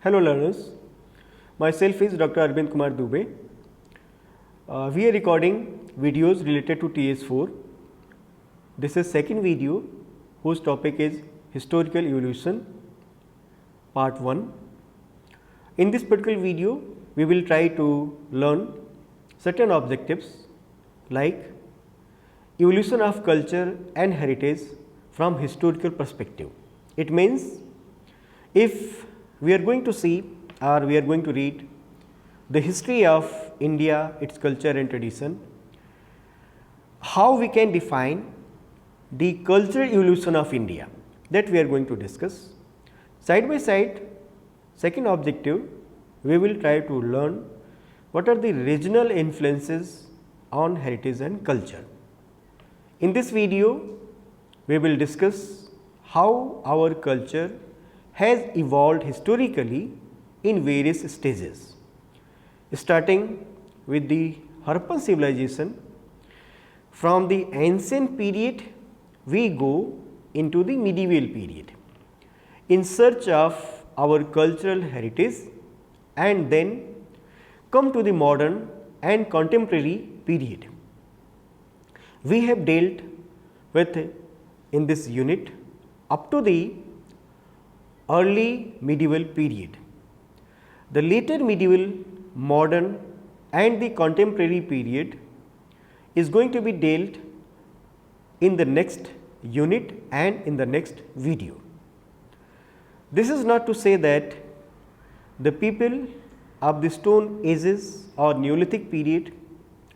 Hello learners, myself is Dr. Arvind Kumar Dubey. We are recording videos related to TS4. This is second video whose topic is Historical Evolution Part 1. In this particular video, we will try to learn certain objectives like evolution of culture and heritage from historical perspective. It means if we are going to see or we are going to read the history of India, its culture and tradition, how we can define the cultural evolution of India, that we are going to discuss. Side by side, second objective, we will try to learn what are the regional influences on heritage and culture. In this video, we will discuss how our culture has evolved historically in various stages, starting with the Harappan civilization. From the ancient period, we go into the medieval period in search of our cultural heritage and then come to the modern and contemporary period. We have dealt with in this unit up to the early medieval period. The later medieval, modern and the contemporary period is going to be dealt in the next unit and in the next video. This is not to say that the people of the Stone Ages or Neolithic period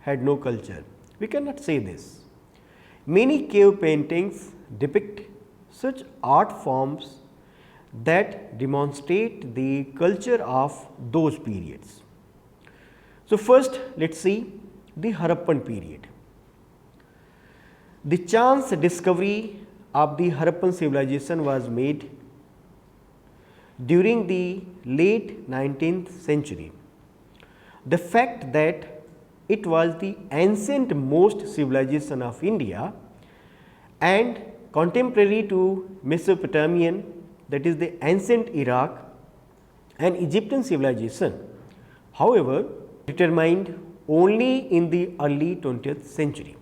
had no culture. We cannot say this. Many cave paintings depict such art forms that demonstrate the culture of those periods. So, first let us see the Harappan period. The chance discovery of the Harappan civilization was made during the late 19th century. The fact that it was the ancient most civilization of India and contemporary to Mesopotamian, that is the ancient Iraq and Egyptian civilization, however, determined only in the early 20th century.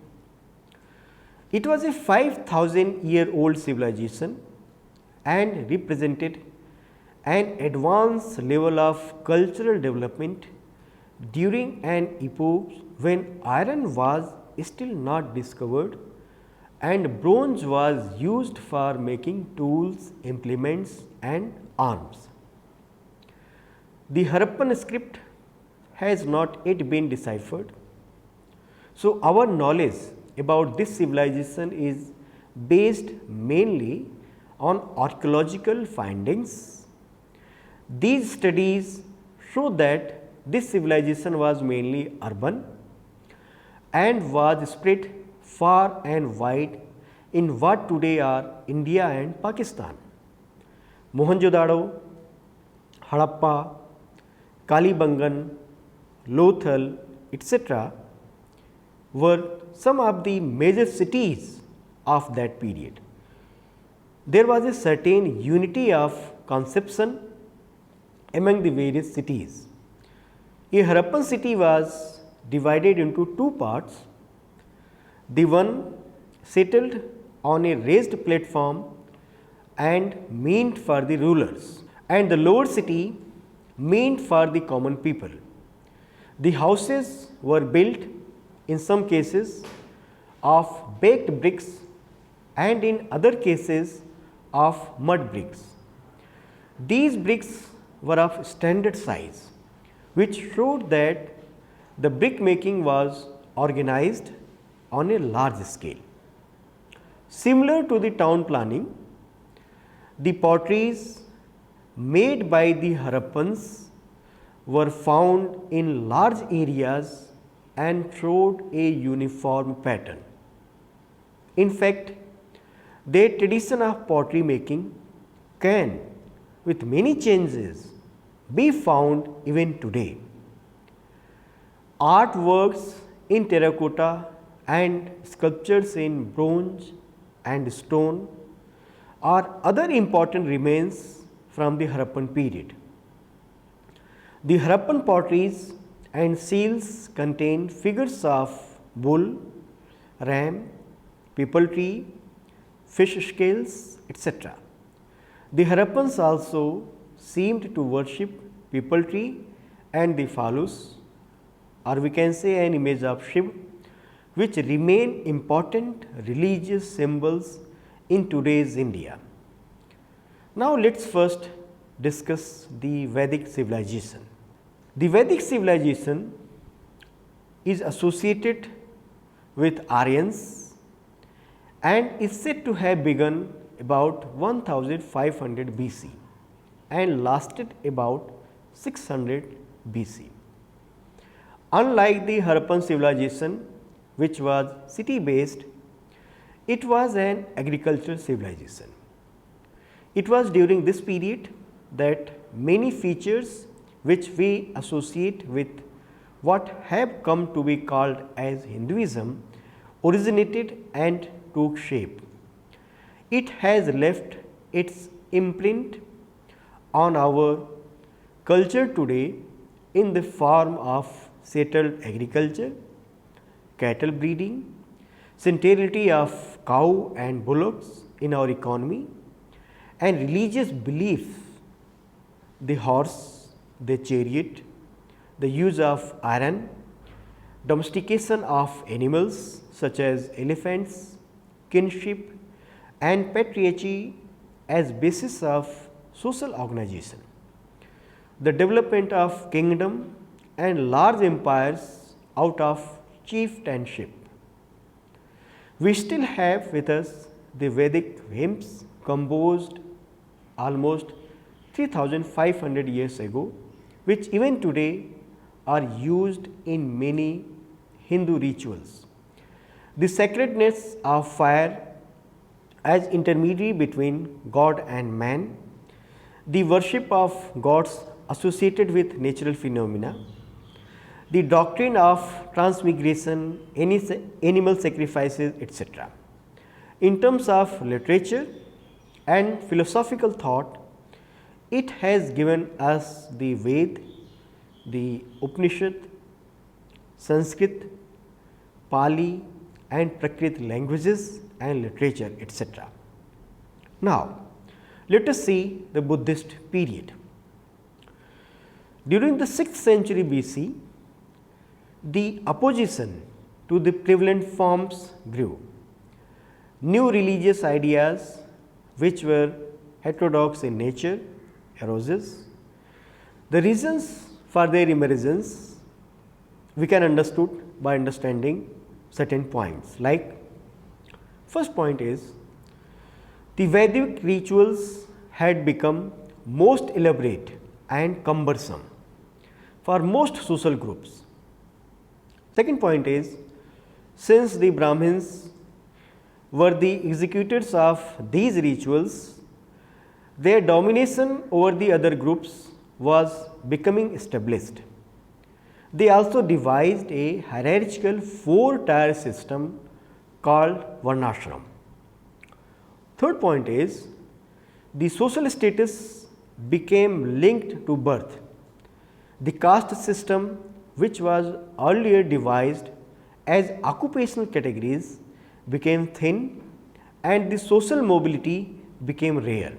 It was a 5,000-year-old civilization and represented an advanced level of cultural development during an epoch when iron was still not discovered and bronze was used for making tools, implements and arms. The Harappan script has not yet been deciphered. So, our knowledge about this civilization is based mainly on archaeological findings. These studies show that this civilization was mainly urban and was spread far and wide in what today are India and Pakistan. Mohenjo-daro, Harappa, Kalibangan, Lothal, etc. were some of the major cities of that period. There was a certain unity of conception among the various cities. A Harappan city was divided into two parts. The one settled on a raised platform and meant for the rulers, and the lower city meant for the common people. The houses were built in some cases of baked bricks and in other cases of mud bricks. These bricks were of standard size, which showed that the brick making was organized on a large scale. Similar to the town planning, the potteries made by the Harappans were found in large areas and showed a uniform pattern. In fact, their tradition of pottery making can, with many changes, be found even today. Artworks in terracotta and sculptures in bronze and stone are other important remains from the Harappan period. The Harappan potteries and seals contain figures of bull, ram, peepal tree, fish scales, etc. The Harappans also seemed to worship peepal tree and the phallus, or we can say an image of Shiva, which remain important religious symbols in today's India. Now, let us first discuss the Vedic civilization. The Vedic civilization is associated with Aryans and is said to have begun about 1500 BC and lasted about 600 BC. Unlike the Harappan civilization, which was city based, it was an agricultural civilization. It was during this period that many features which we associate with what have come to be called as Hinduism originated and took shape. It has left its imprint on our culture today in the form of settled agriculture, cattle breeding, centrality of cow and bullocks in our economy, and religious belief, the horse, the chariot, the use of iron, domestication of animals such as elephants, kinship and patriarchy as basis of social organization, the development of kingdom and large empires out of chieftainship. We still have with us the Vedic hymns composed almost 3500 years ago, which even today are used in many Hindu rituals. The sacredness of fire as intermediary between God and man, the worship of gods associated with natural phenomena, the doctrine of transmigration, animal sacrifices, etc. In terms of literature and philosophical thought, it has given us the Ved, the Upanishad, Sanskrit, Pali and Prakrit languages and literature, etc. Now, let us see the Buddhist period. During the 6th century BC, the opposition to the prevalent forms grew. New religious ideas which were heterodox in nature arose. The reasons for their emergence we can understood by understanding certain points, like first point is the Vedic rituals had become most elaborate and cumbersome for most social groups. Second point is, since the Brahmins were the executors of these rituals, their domination over the other groups was becoming established. They also devised a hierarchical 4-tier system called Varnashram. Third point is, the social status became linked to birth. The caste system, which was earlier devised as occupational categories, became thin and the social mobility became rare.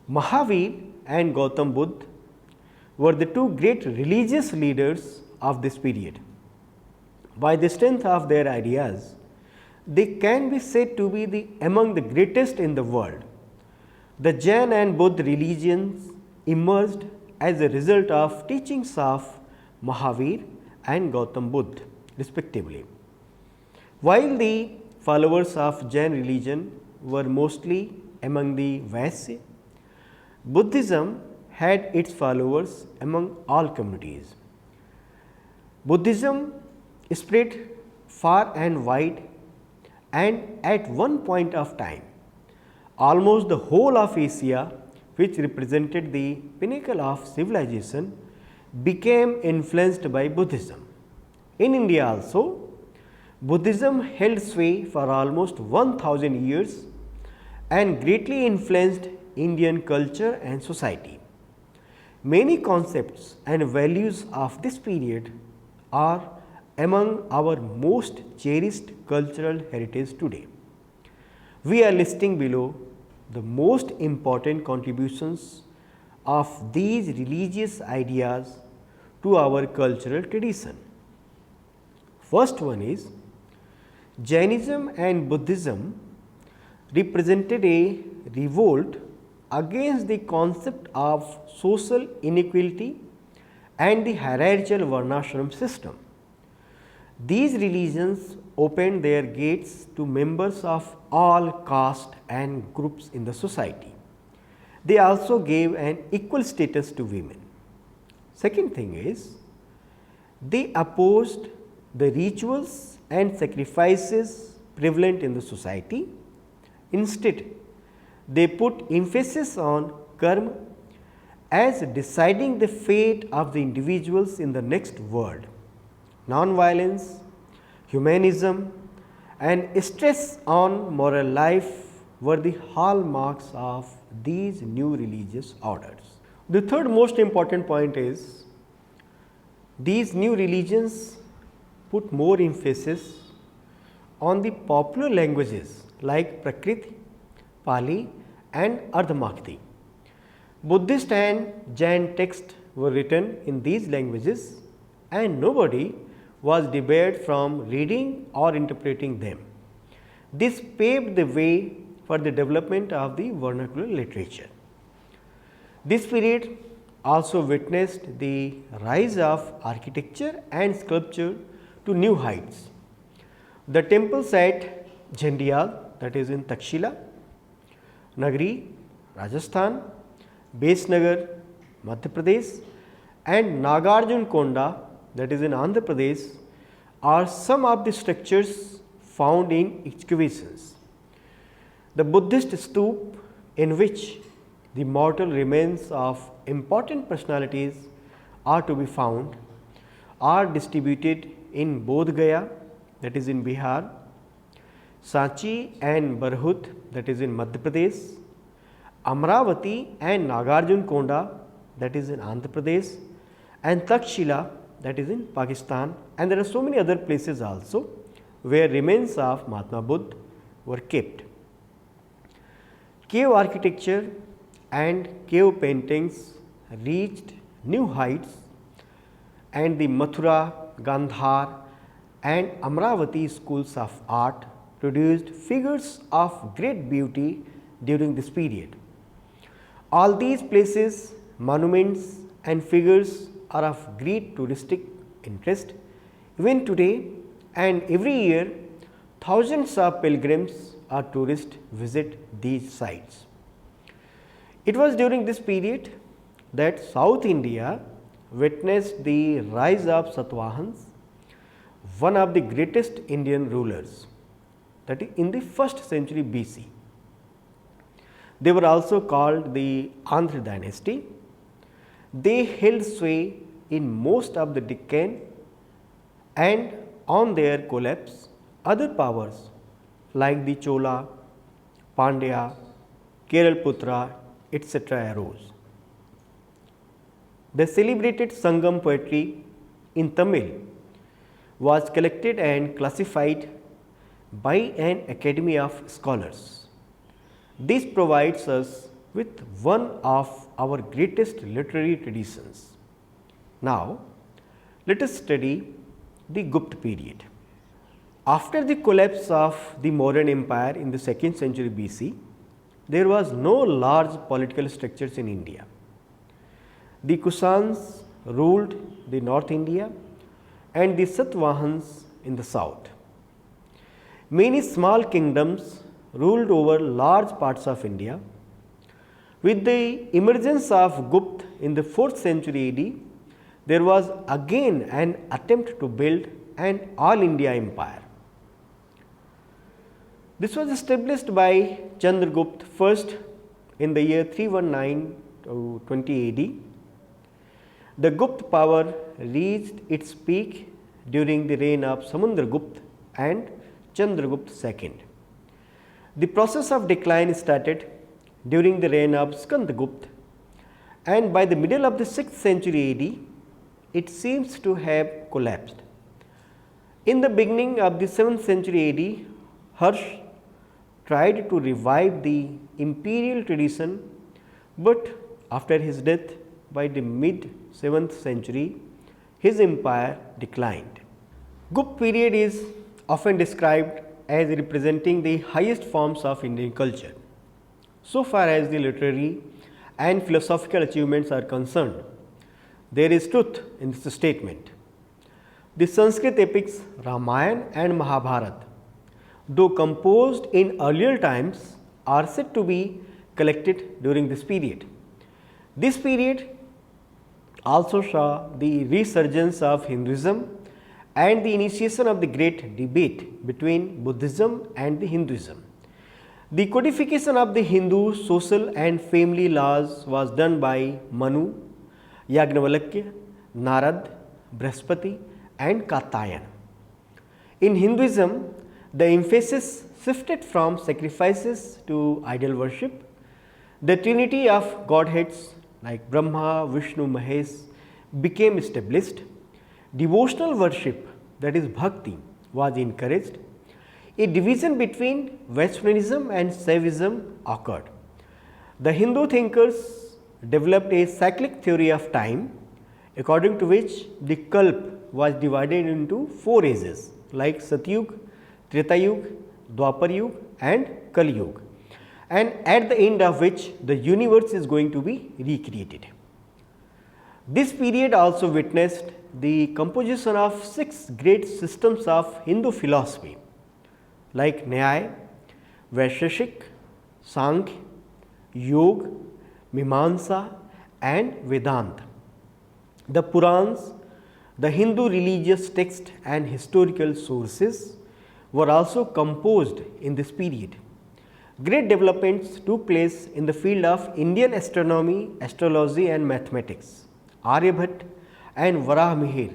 Mahavir and Gautam Buddha were the two great religious leaders of this period. By the strength of their ideas, they can be said to be among the greatest in the world. The Jain and Buddha religions emerged as a result of teachings of Mahavir and Gautam Buddha respectively. While the followers of Jain religion were mostly among the Vaisya, Buddhism had its followers among all communities. Buddhism spread far and wide, and at one point of time, almost the whole of Asia, which represented the pinnacle of civilization, became influenced by Buddhism. In India also, Buddhism held sway for almost 1000 years and greatly influenced Indian culture and society. Many concepts and values of this period are among our most cherished cultural heritage today. We are listing below the most important contributions of these religious ideas to our cultural tradition. First one is Jainism and Buddhism represented a revolt against the concept of social inequality and the hierarchical varnashram system. These religions opened their gates to members of all castes and groups in the society. They also gave an equal status to women. Second thing is, they opposed the rituals and sacrifices prevalent in the society. Instead, they put emphasis on karma as deciding the fate of the individuals in the next world. Non-violence, humanism and stress on moral life were the hallmarks of these new religious orders. The third most important point is, these new religions put more emphasis on the popular languages like Prakrit, Pali and Ardhamakti. Buddhist and Jain texts were written in these languages and nobody was debarred from reading or interpreting them. This paved the way for the development of the vernacular literature. This period also witnessed the rise of architecture and sculpture to new heights. The temples at Jhandial, that is in Takshila, Nagari, Rajasthan, Besnagar, Madhya Pradesh and Nagarjun Konda, that is in Andhra Pradesh, are some of the structures found in excavations. The Buddhist stupa, in which the mortal remains of important personalities are to be found, are distributed in Bodh Gaya, that is in Bihar, Sanchi and Barhut, that is in Madhya Pradesh, Amravati and Nagarjun Konda, that is in Andhra Pradesh, and Takshila, that is in Pakistan, and there are so many other places also where remains of Mahatma Buddha were kept. Cave architecture and cave paintings reached new heights, and the Mathura, Gandhar and Amravati schools of art produced figures of great beauty during this period. All these places, monuments and figures are of great touristic interest even today, and every year thousands of pilgrims or tourists visit these sites. It was during this period that South India witnessed the rise of Satvahans, one of the greatest Indian rulers, that is in the 1st century BC. They were also called the Andhra dynasty. They held sway in most of the Deccan, and on their collapse, other powers like the Chola, Pandya, Keralputra, etc. arose. The celebrated Sangam poetry in Tamil was collected and classified by an academy of scholars. This provides us with one of our greatest literary traditions. Now, let us study the Gupta period. After the collapse of the Mauryan Empire in the 2nd century BC, there was no large political structures in India. The Kusans ruled the North India and the Satvahans in the south. Many small kingdoms ruled over large parts of India. With the emergence of Gupta in the 4th century AD, there was again an attempt to build an all India empire. This was established by Chandragupta first in the year 319 to 20 AD. The Gupta power reached its peak during the reign of Samudragupta and Chandragupta II. The process of decline started during the reign of Skandagupta and by the middle of the 6th century AD, it seems to have collapsed. In the beginning of the 7th century AD, Harsh tried to revive the imperial tradition, but after his death by the mid 7th century, his empire declined. Gupta period is often described as representing the highest forms of Indian culture. So far as the literary and philosophical achievements are concerned, there is truth in this statement. The Sanskrit epics Ramayana and Mahabharata, though composed in earlier times, are said to be collected during this period. This period also saw the resurgence of Hinduism and the initiation of the great debate between Buddhism and the Hinduism. The codification of the Hindu social and family laws was done by Manu, Yagnavalkya, Narad, Brihaspati and Katayana. In Hinduism, the emphasis shifted from sacrifices to idol worship. The trinity of godheads like Brahma, Vishnu, Mahesh became established. Devotional worship, that is bhakti, was encouraged. A division between Vaishnavism and Shaivism occurred. The Hindu thinkers developed a cyclic theory of time, according to which the Kalp was divided into 4 ages like Satyug, Treta Yuga, Dwapar Yuga and Kali Yuga, and at the end of which the universe is going to be recreated. This period also witnessed the composition of 6 great systems of Hindu philosophy like Nyaya, Vaisheshik, Sankhya, Yoga, Mimamsa and Vedanta. The Purans, the Hindu religious texts and historical sources, were also composed in this period. Great developments took place in the field of Indian astronomy, astrology and mathematics. Aryabhatta and Varahamihir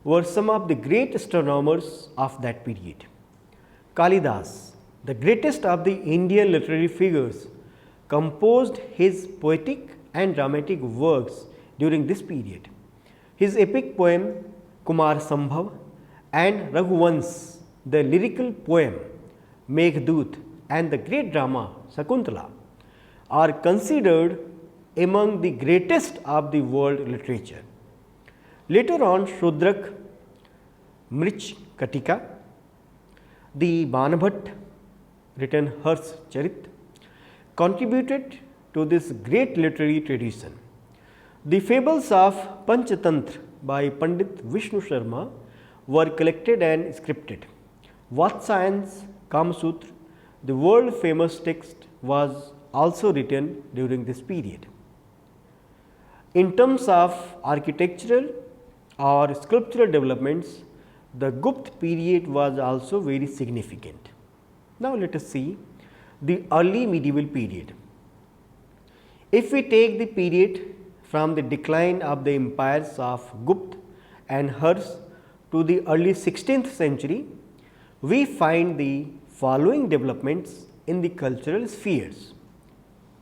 were some of the great astronomers of that period. Kalidas, the greatest of the Indian literary figures, composed his poetic and dramatic works during this period. His epic poem Kumar Sambhav and Raghuvans, the lyrical poem Meghdut and the great drama Shakuntala are considered among the greatest of the world literature. Later on, Shudrak, Mrich Katika, the Banabhat, written Harsh Charit, contributed to this great literary tradition. The fables of Panchatantra by Pandit Vishnu Sharma were collected and scripted. Vatsayan's Kama Sutra, the world famous text, was also written during this period. In terms of architectural or sculptural developments, the Gupta period was also very significant. Now, let us see the early medieval period. If we take the period from the decline of the empires of Gupta and Harsh to the early 16th century, we find the following developments in the cultural spheres.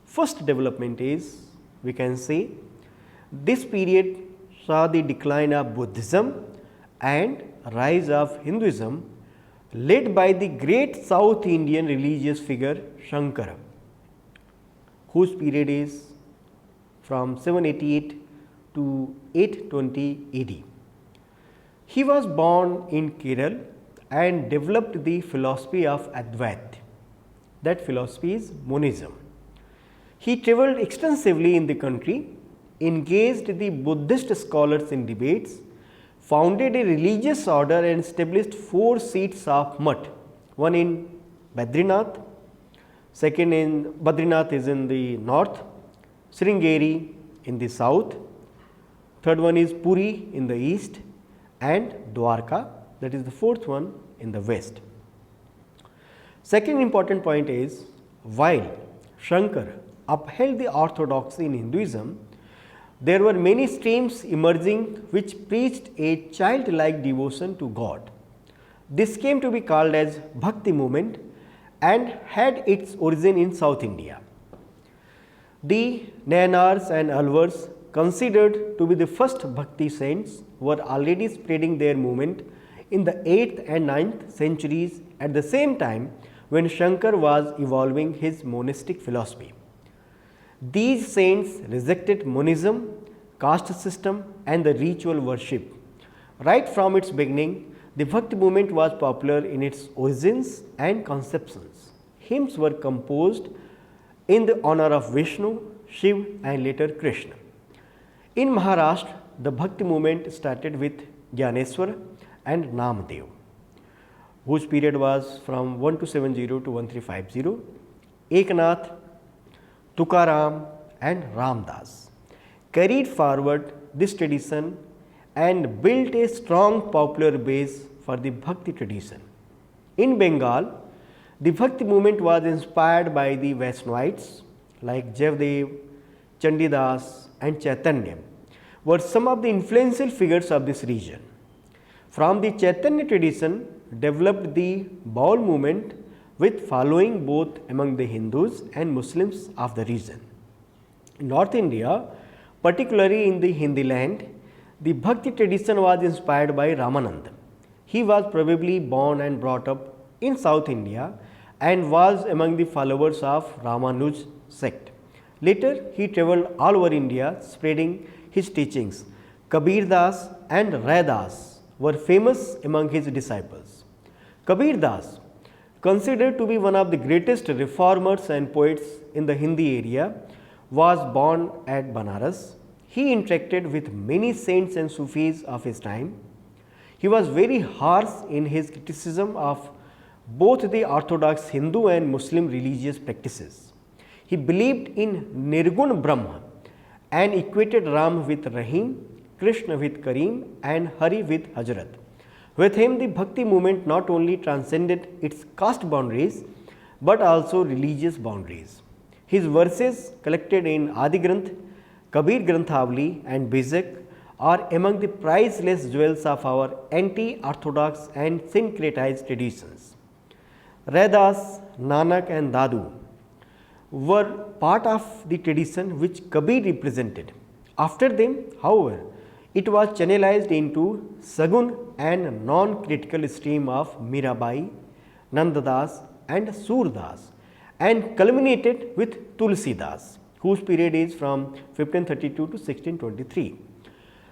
First development is, we can say, this period saw the decline of Buddhism and rise of Hinduism, led by the great South Indian religious figure Shankara, whose period is from 788 to 820 AD. He was born in Kerala and developed the philosophy of Advaita. That philosophy is monism. He travelled extensively in the country, engaged the Buddhist scholars in debates, founded a religious order and established 4 seats of Math, one in Badrinath, second in Badrinath is in the north, Sringeri in the south, third one is Puri in the east and Dwarka, that is the fourth one, in the west. Second important point is, while Shankar upheld the orthodoxy in Hinduism, there were many streams emerging which preached a childlike devotion to God. This came to be called as Bhakti movement and had its origin in South India. The Nayanars and Alvars, considered to be the first Bhakti saints, were already spreading their movement in the 8th and 9th centuries at the same time when Shankar was evolving his monastic philosophy. These saints rejected monism, caste system and the ritual worship. Right from its beginning, the Bhakti movement was popular in its origins and conceptions. Hymns were composed in the honor of Vishnu, Shiv and later Krishna. In Maharashtra, the Bhakti movement started with Gyaneswara and Namdev, whose period was from 1270 to 1350, Eknath, Tukaram and Ramdas carried forward this tradition and built a strong popular base for the Bhakti tradition. In Bengal, the Bhakti movement was inspired by the Vaishnavites like Jaydev, Chandidas and Chaitanya were some of the influential figures of this region. From the Chaitanya tradition developed the Baul movement with following both among the Hindus and Muslims of the region. In North India, particularly in the Hindi land, the Bhakti tradition was inspired by Ramananda. He was probably born and brought up in South India and was among the followers of Ramanuj sect. Later, he travelled all over India spreading his teachings. Kabir Das and Rai Das were famous among his disciples. Kabir Das, considered to be one of the greatest reformers and poets in the Hindi area, was born at Banaras. He interacted with many saints and Sufis of his time. He was very harsh in his criticism of both the orthodox Hindu and Muslim religious practices. He believed in Nirgun Brahma and equated Ram with Rahim, Krishna with Kareem and Hari with Hazrat. With him, the Bhakti movement not only transcended its caste boundaries, but also religious boundaries. His verses collected in Adi Granth, Kabir Granthavali and Bijak are among the priceless jewels of our anti-orthodox and syncretized traditions. Rai Das, Nanak and Dadu were part of the tradition which Kabir represented. After them, however, it was channelized into Sagun and non-critical stream of Mirabai, Nandadas and Surdas and culminated with Tulsidas, whose period is from 1532 to 1623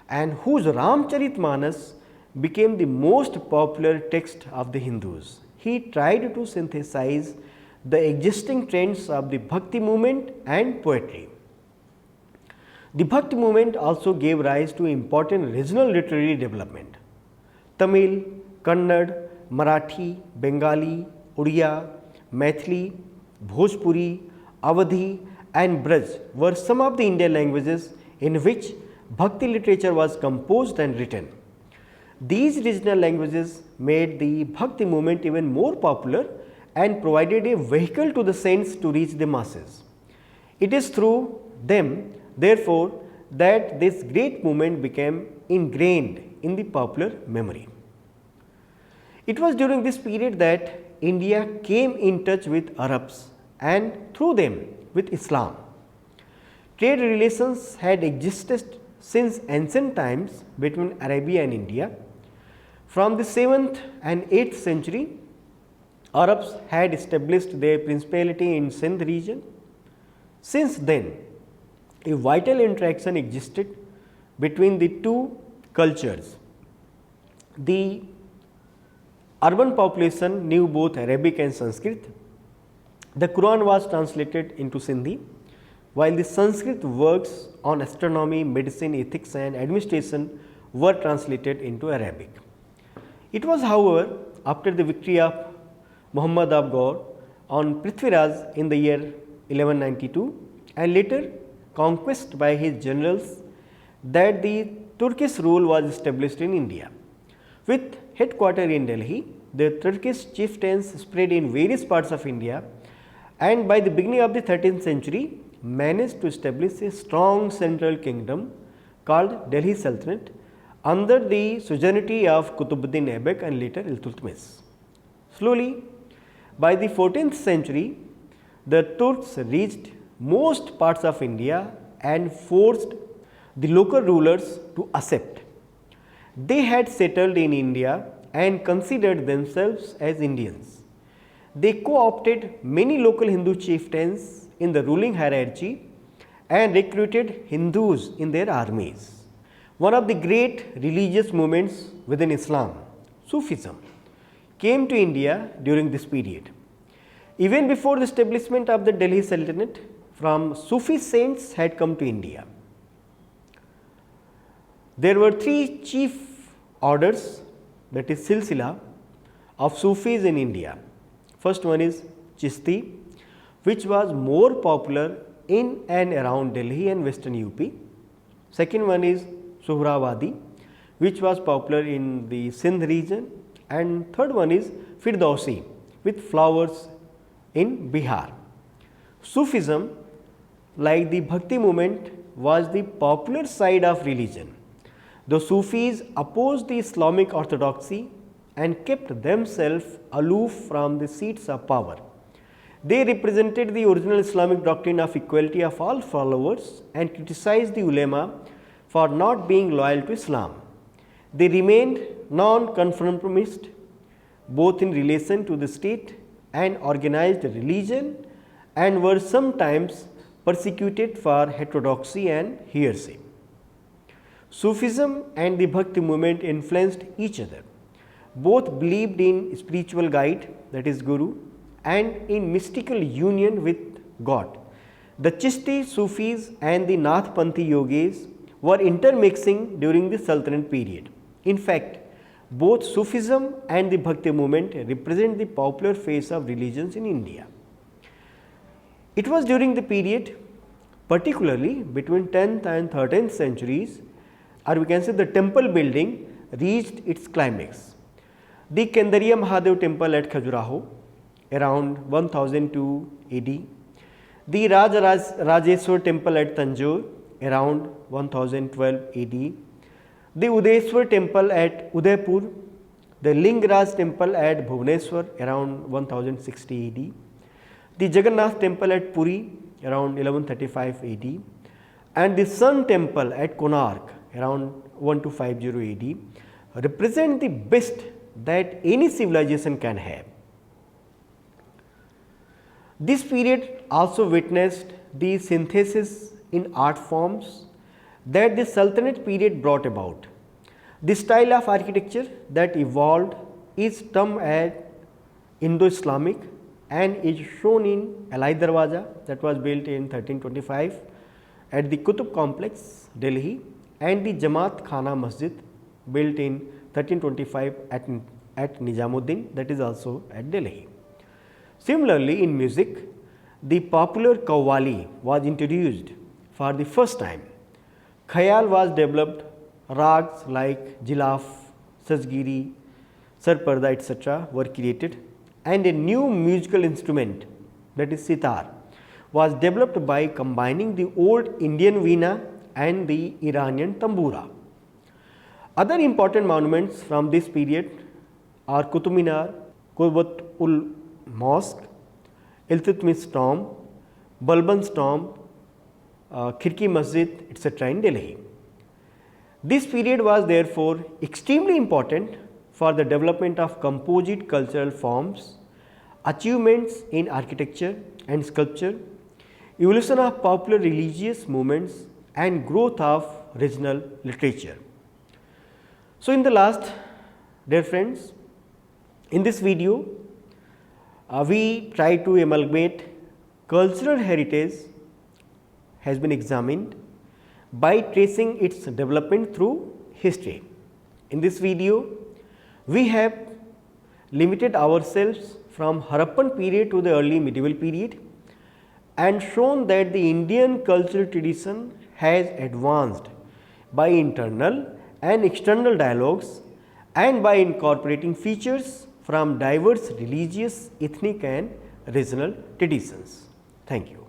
and whose Ramcharitmanas became the most popular text of the Hindus. He tried to synthesize the existing trends of the Bhakti movement and poetry. The Bhakti movement also gave rise to important regional literary development. Tamil, Kannada, Marathi, Bengali, Odia, Maithili, Bhojpuri, Awadhi and Braj were some of the Indian languages in which Bhakti literature was composed and written. These regional languages made the Bhakti movement even more popular and provided a vehicle to the saints to reach the masses. It is through them, therefore, that this great movement became ingrained in the popular memory. It was during this period that India came in touch with Arabs and through them with Islam. Trade relations had existed since ancient times between Arabia and India. From the 7th and 8th century, Arabs had established their principality in Sindh region. Since then, a vital interaction existed between the two cultures. The urban population knew both Arabic and Sanskrit. The Quran was translated into Sindhi, while the Sanskrit works on astronomy, medicine, ethics and administration were translated into Arabic. It was, however, after the victory of Muhammad of Gaur on Prithviraj in the year 1192 and later conquest by his generals that the Turkish rule was established in India. With headquarters in Delhi, the Turkish chieftains spread in various parts of India and by the beginning of the 13th century managed to establish a strong central kingdom called Delhi Sultanate under the suzerainty of Qutbuddin Aibak and later Iltutmish. Slowly, by the 14th century, the Turks reached most parts of India and forced the local rulers to accept. They had settled in India and considered themselves as Indians. They co-opted many local Hindu chieftains in the ruling hierarchy and recruited Hindus in their armies. One of the great religious movements within Islam, Sufism, came to India during this period. Even before the establishment of the Delhi Sultanate, from Sufi saints had come to India. There were three chief orders, that is silsila, of Sufis in India. First one is Chishti, which was more popular in and around Delhi and western UP. Second one is Suhrawadi, which was popular in the Sindh region, and third one is Firdausi, with flowers in Bihar. Sufism, like the Bhakti movement, was the popular side of religion. The Sufis opposed the Islamic orthodoxy and kept themselves aloof from the seats of power. They represented the original Islamic doctrine of equality of all followers and criticized the ulema for not being loyal to Islam. They remained non-conformist both in relation to the state and organized religion, and were sometimes persecuted for heterodoxy and heresy. Sufism and the Bhakti movement influenced each other. Both believed in spiritual guide, that is Guru, and in mystical union with God. The Chishti Sufis and the Nathpanthi yogis were intermixing during the Sultanate period. In fact, both Sufism and the Bhakti movement represent the popular phase of religions in India. It was during the period, particularly between 10th and 13th centuries, or we can say the temple building reached its climax. The Kendariya Mahadev temple at Khajuraho around 1002 AD, the Rajeshwar temple at Tanjore around 1012 AD, the Udeshwar temple at Udaipur, the Lingaraj temple at Bhubaneswar around 1060 AD, the Jagannath temple at Puri around 1135 AD, and the Sun temple at Konark around 1250 AD represent the best that any civilization can have. This period also witnessed the synthesis in art forms that the Sultanate period brought about. The style of architecture that evolved is termed as Indo-Islamic and is shown in Alai Darwaza that was built in 1325 at the Qutub complex, Delhi, and the Jamaat Khana Masjid built in 1325 at Nizamuddin, that is also at Delhi. Similarly, in music, the popular Qawwali was introduced for the first time. Khayal was developed, rags like Jilaf, Sajgiri, Sarparda etc. were created, and a new musical instrument, that is sitar, was developed by combining the old Indian veena and the Iranian tambura. Other important monuments from this period are Qutub Minar, Qurbat-ul-Mosque, Iltutmish tomb, Balban's tomb, Khirki Masjid etc. in Delhi. This period was therefore extremely important for the development of composite cultural forms, achievements in architecture and sculpture, evolution of popular religious movements, and growth of regional literature. So, in the last, dear friends, in this video, we try to amalgamate cultural heritage has been examined by tracing its development through history. In this video, we have limited ourselves from Harappan period to the early medieval period and shown that the Indian cultural tradition has advanced by internal and external dialogues and by incorporating features from diverse religious, ethnic and regional traditions. Thank you.